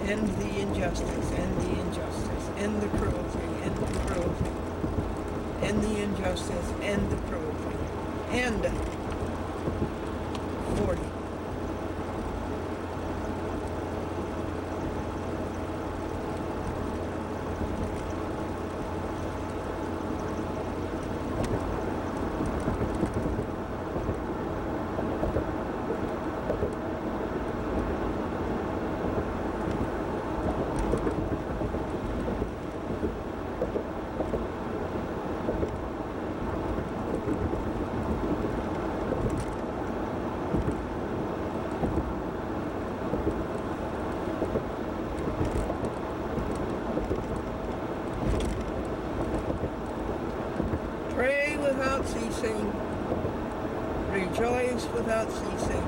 End the injustice. End the injustice. End the cruelty. End the cruelty. End the injustice, end the cruelty, end 40. Pray without ceasing, rejoice without ceasing.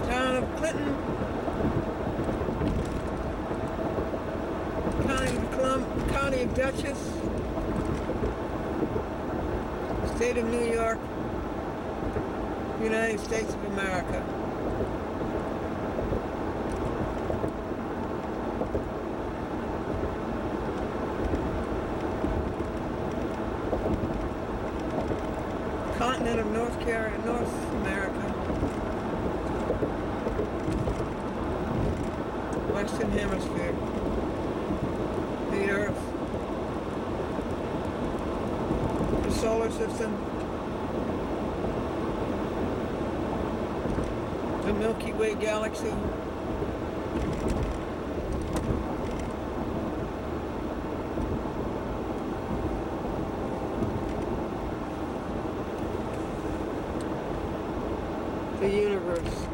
Town of Clinton, County of Dutchess, State of New York, United States of America. Continent of North America, Western Hemisphere, the Earth, the solar system, the Milky Way galaxy, the universe.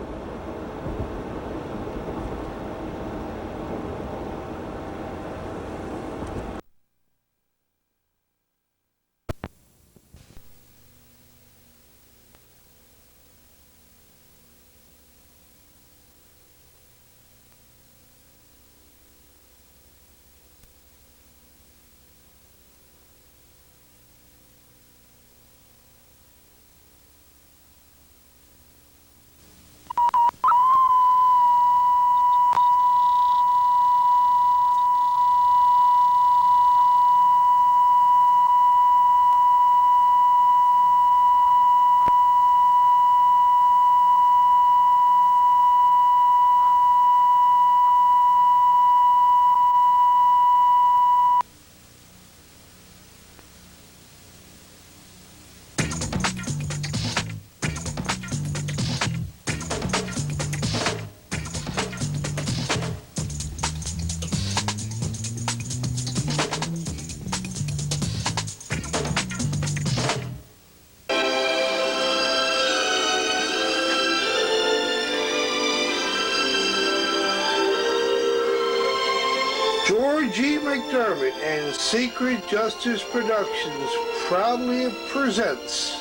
McDermott and Secret Justice Productions proudly presents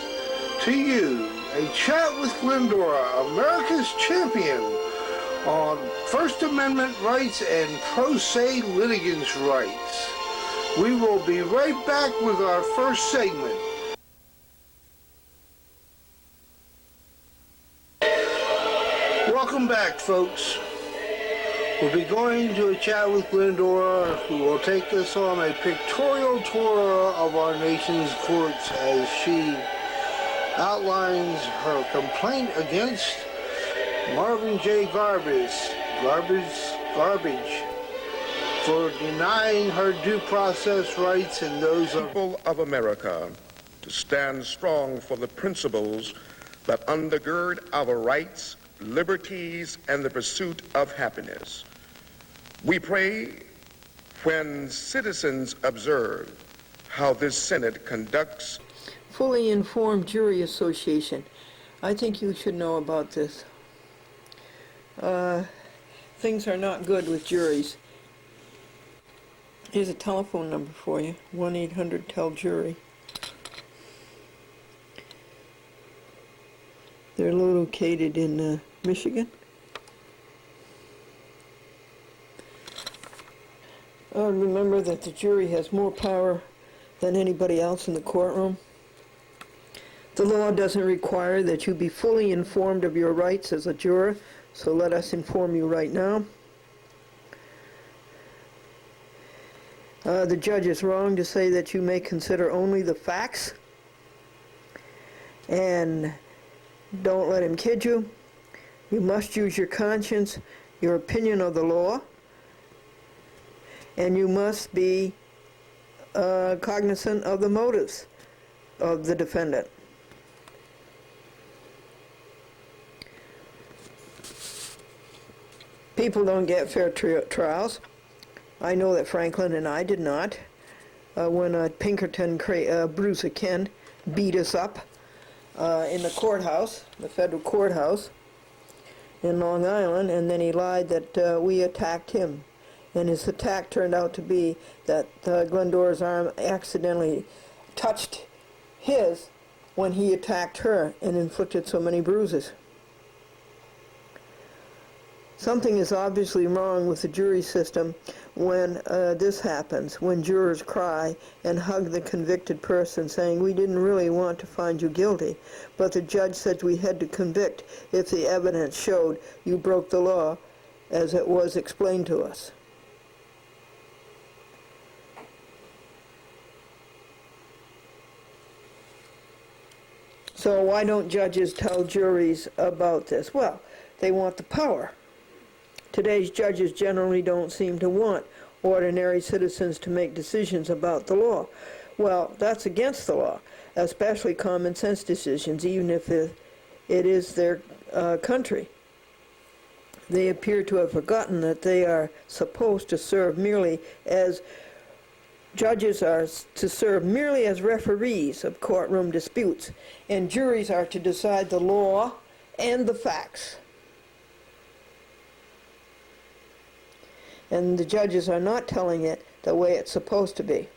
to you a chat with Glendora, America's champion on First Amendment rights and pro se litigants' rights. We will be right back with our first segment. Welcome back, folks. We'll be going to a chat with Glendora, who will take us on a pictorial tour of our nation's courts as she outlines her complaint against Marvin J. Garbage, for denying her due process rights and those of people of America to stand strong for the principles that undergird our rights, liberties, and the pursuit of happiness. We pray when citizens observe how this Senate conducts Fully Informed Jury Association. I think you should know about this. Things are not good with juries. Here's a telephone number for you, 1-800-TELL-JURY. They're located in Michigan. Remember that the jury has more power than anybody else in the courtroom. The law doesn't require that you be fully informed of your rights as a juror, so let us inform you right now. The judge is wrong to say that you may consider only the facts, and don't let him kid you. You must use your conscience, your opinion of the law, and you must be cognizant of the motives of the defendant. People don't get fair trials. I know that Franklin and I did not. When Pinkerton, Bruiser Ken, beat us up in the courthouse, the federal courthouse in Long Island, and then he lied that we attacked him. And his attack turned out to be that Glendora's arm accidentally touched his when he attacked her and inflicted so many bruises. Something is obviously wrong with the jury system when this happens, when jurors cry and hug the convicted person saying, "We didn't really want to find you guilty, but the judge said we had to convict if the evidence showed you broke the law as it was explained to us." So why don't judges tell juries about this? Well, they want the power. Today's judges generally don't seem to want ordinary citizens to make decisions about the law. Well, that's against the law, especially common sense decisions, even if it is their country. They appear to have forgotten that they are supposed to serve merely as judges are to serve merely as referees of courtroom disputes, and juries are to decide the law and the facts. And the judges are not telling it the way it's supposed to be.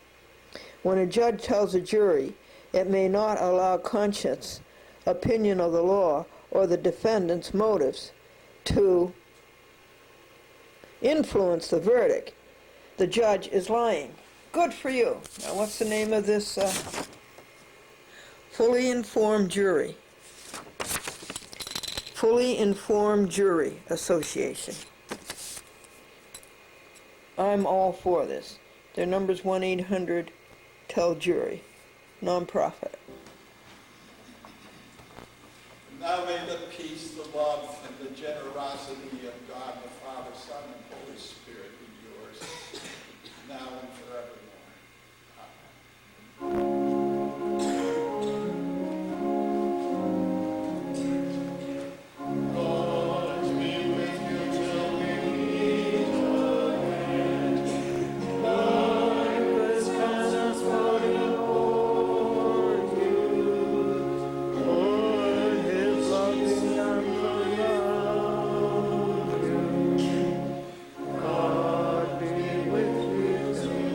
When a judge tells a jury it may not allow conscience, opinion of the law, or the defendant's motives to influence the verdict, the judge is lying. Good for you. Now, what's the name of this Fully Informed Jury? Fully Informed Jury Association. I'm all for this. Their number's 1-800-TELL-JURY. Non-profit. Now may the peace, the love, and the generosity of God, the Father, Son, and Holy Spirit be yours, now and forevermore. God be with you.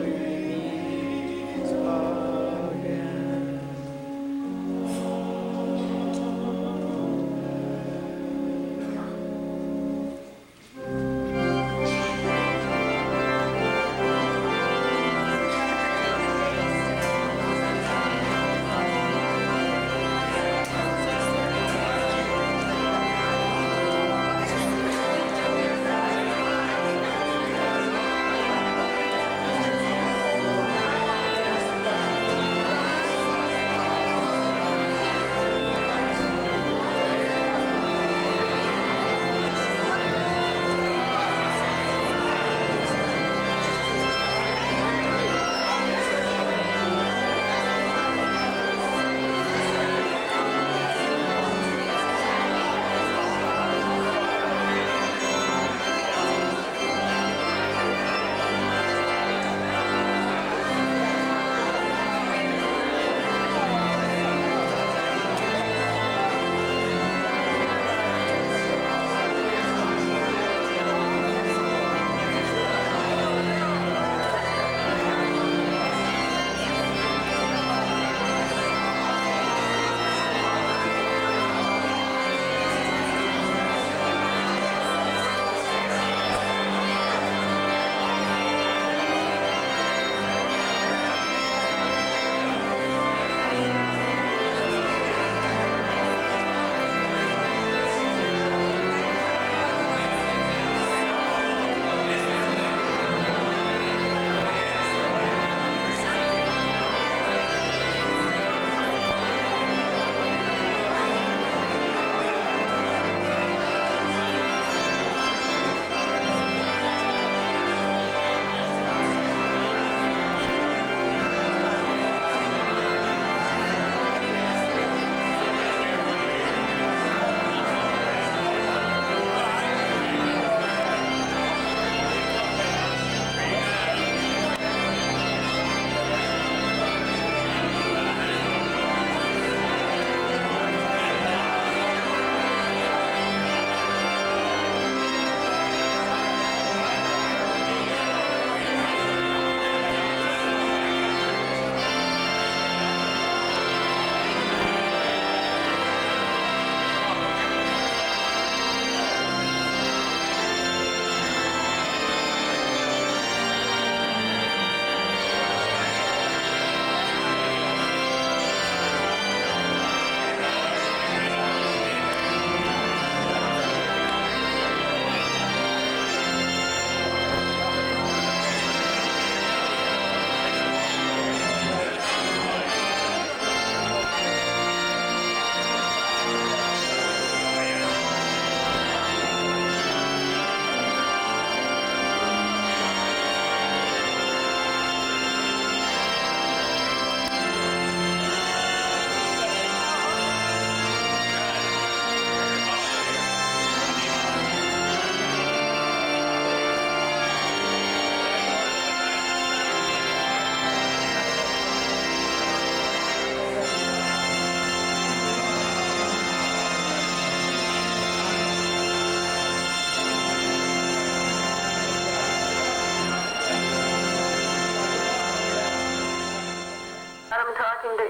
Adam talking to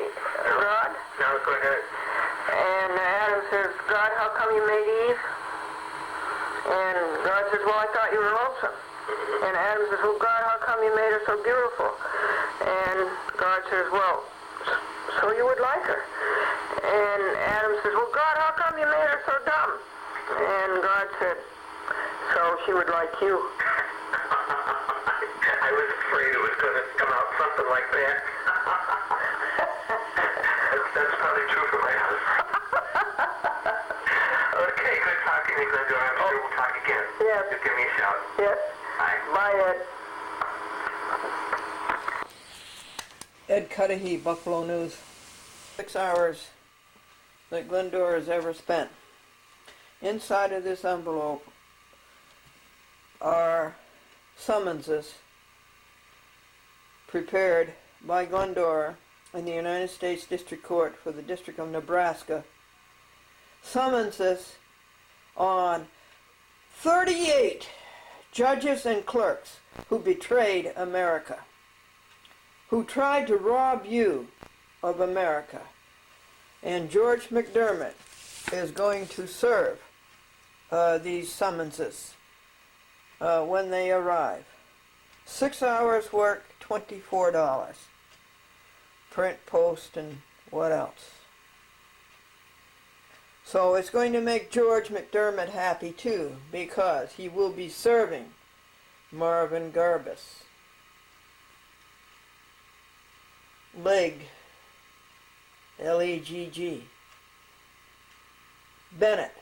Rod? No, go ahead. And Adam says, God, how come you made Eve? And God says, well, I thought you were lonesome. And Adam says, well, God, how come you made her so beautiful? And God says, well, so you would like her. And Adam says, well, God, how come you made her so dumb? And God said, so she would like you. I was afraid it was going to come out something like that. That's probably true for my husband. Okay, good talking to you, Glendora. I'm sure we'll talk again. Yes. Just give me a shout. Yes. Bye. Bye, Ed. Ed Cudahy, Buffalo News. 6 hours that Glendora has ever spent. Inside of this envelope are summonses prepared by Glendora in the United States District Court for the District of Nebraska. Summonses on 38 judges and clerks who betrayed America, who tried to rob you of America. And George McDermott is going to serve these summonses when they arrive. 6 hours work, $24. Print, post, and what else? So it's going to make George McDermott happy too, because he will be serving Marvin Garbus, Legg, Legg, Bennett,